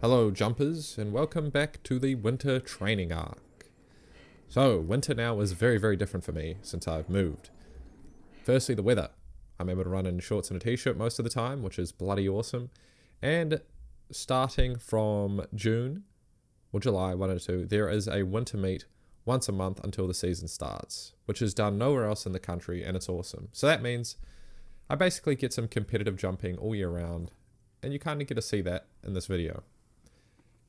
Hello jumpers and welcome back to the winter training arc. So winter now is very different for me since I've moved. Firstly, the weather. I'm able to run in shorts and a t-shirt most of the time, which is bloody awesome. And starting from June or July, one or two, there is a winter meet once a month until the season starts, which is done nowhere else in the country, and it's awesome. So that means I basically get some competitive jumping all year round, and you kind of get to see that in this video.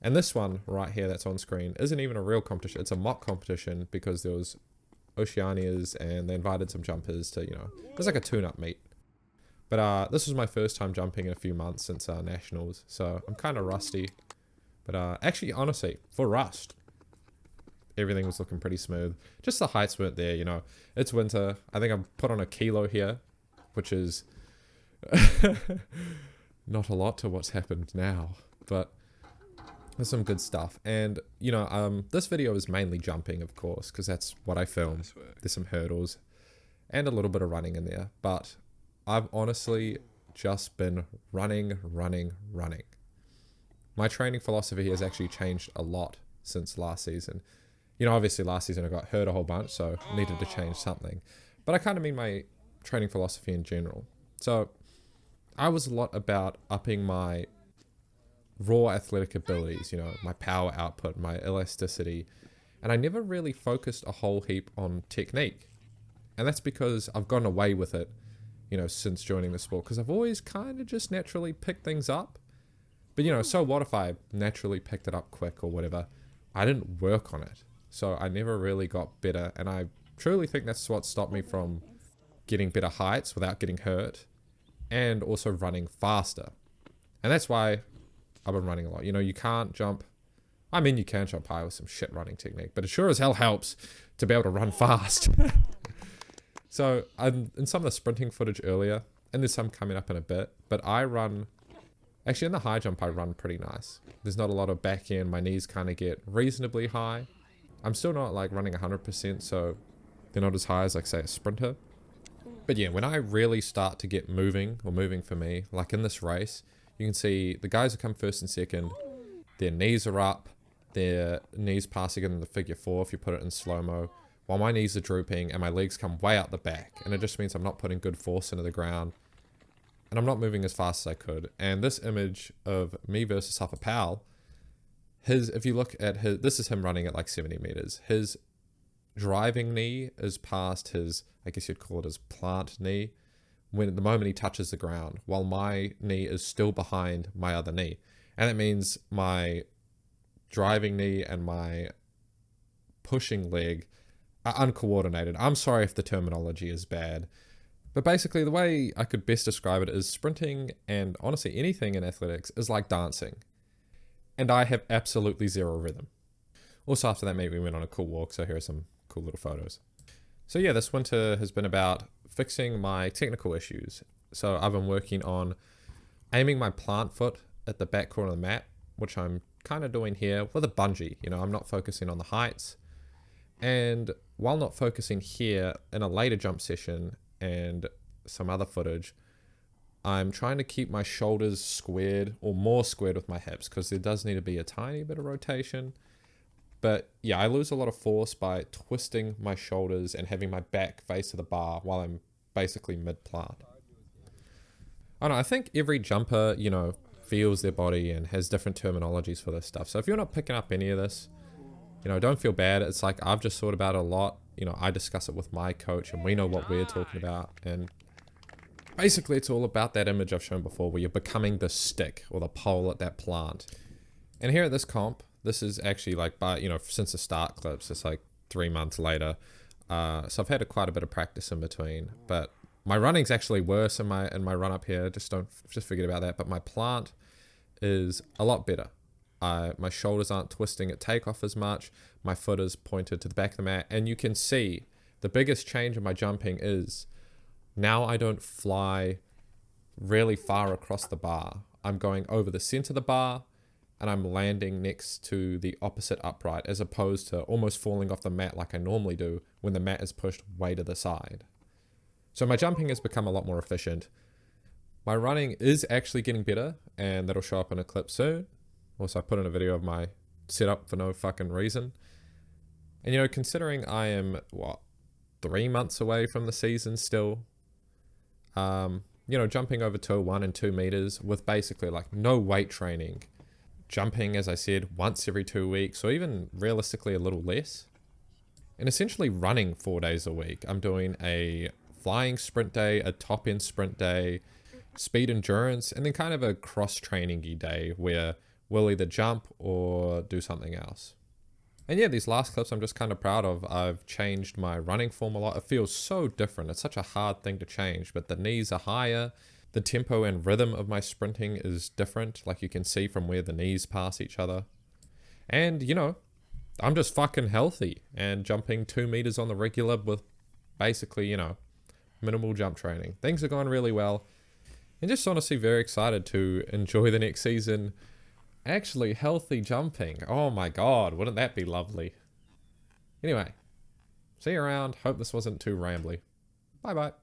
And this one right here that's on screen isn't even a real competition. It's a mock competition because there was Oceanias and they invited some jumpers to, it was like a tune-up meet. But this was my first time jumping in a few months since Nationals, so I'm kind of rusty. But actually, honestly, for rust, everything was looking pretty smooth. Just the heights weren't there, It's winter. I think I've put on a kilo here, which is not a lot to what's happened now, but there's some good stuff. And this video is mainly jumping, of course, because that's what I film. There's some hurdles and a little bit of running in there, but I've honestly just been running. My training philosophy has actually changed a lot since last season. Obviously last season I got hurt a whole bunch, so I needed to change something, but I kind of mean my training philosophy in general. So I was a lot about upping my raw athletic abilities, my power output, my elasticity, and I never really focused a whole heap on technique. And that's because I've gone away with it, since joining the sport, because I've always kind of just naturally picked things up. But so what if I naturally picked it up quick or whatever? I didn't work on it, so I never really got better, and I truly think that's what stopped me from getting better heights without getting hurt, and also running faster. And that's why I've been running a lot. You can't jump. I mean, you can jump high with some shit running technique, but it sure as hell helps to be able to run fast. So I'm in some of the sprinting footage earlier, and there's some coming up in a bit, but I run, actually in the high jump, I run pretty nice. There's not a lot of back end. My knees kind of get reasonably high. I'm still not like running 100%, so they're not as high as like say a sprinter. But yeah, when I really start to get moving for me, like in this race, you can see the guys who come first and second, their knees are up, their knees passing in the figure 4 if you put it in slow-mo, while my knees are drooping and my legs come way out the back. And it just means I'm not putting good force into the ground, and I'm not moving as fast as I could. And this image of me versus Huffer Powell, if you look at this is him running at like 70 meters. His driving knee is past his, I guess you'd call it his plant knee, when at the moment he touches the ground, while my knee is still behind my other knee. And that means my driving knee and my pushing leg are uncoordinated. I'm sorry if the terminology is bad, but basically the way I could best describe it is sprinting, and honestly anything in athletics, is like dancing. And I have absolutely zero rhythm. Also after that meet we went on a cool walk, so here are some cool little photos. So yeah, this winter has been about fixing my technical issues. So I've been working on aiming my plant foot at the back corner of the mat, which I'm kind of doing here with a bungee. I'm not focusing on the heights. And while not focusing here, in a later jump session and some other footage, I'm trying to keep my shoulders squared, or more squared with my hips, because there does need to be a tiny bit of rotation. But yeah, I lose a lot of force by twisting my shoulders and having my back face to the bar while I'm basically mid-plant. I don't know, I think every jumper, feels their body and has different terminologies for this stuff. So if you're not picking up any of this, don't feel bad. It's like I've just thought about it a lot. I discuss it with my coach and we know what we're talking about. And basically it's all about that image I've shown before, where you're becoming the stick or the pole at that plant. And here at this comp, this is actually like since the start clips, it's like 3 months later. So I've had quite a bit of practice in between, but my running's actually worse in my run up here. Just forget about that. But my plant is a lot better. My shoulders aren't twisting at takeoff as much. My foot is pointed to the back of the mat, and you can see the biggest change in my jumping is now I don't fly really far across the bar. I'm going over the center of the bar, and I'm landing next to the opposite upright, as opposed to almost falling off the mat like I normally do when the mat is pushed way to the side. So my jumping has become a lot more efficient. My running is actually getting better, and that'll show up in a clip soon. Also, I put in a video of my setup for no fucking reason. And, you know, considering I am, 3 months away from the season still, you know, jumping over 201 and 2 meters with basically like no weight training, jumping, as I said, once every 2 weeks, or even realistically a little less, and essentially running 4 days a week. I'm doing a flying sprint day, a top end sprint day, speed endurance, and then kind of a cross training-y day where we'll either jump or do something else. And yeah, these last clips I'm just kind of proud of. I've changed my running form a lot. It feels so different. It's such a hard thing to change, but the knees are higher. The tempo and rhythm of my sprinting is different. Like you can see from where the knees pass each other. And, you know, I'm just fucking healthy and jumping 2 meters on the regular with basically, you know, minimal jump training. Things are going really well. And just honestly very excited to enjoy the next season. Actually healthy jumping. Oh my god, wouldn't that be lovely? Anyway, see you around. Hope this wasn't too rambly. Bye bye.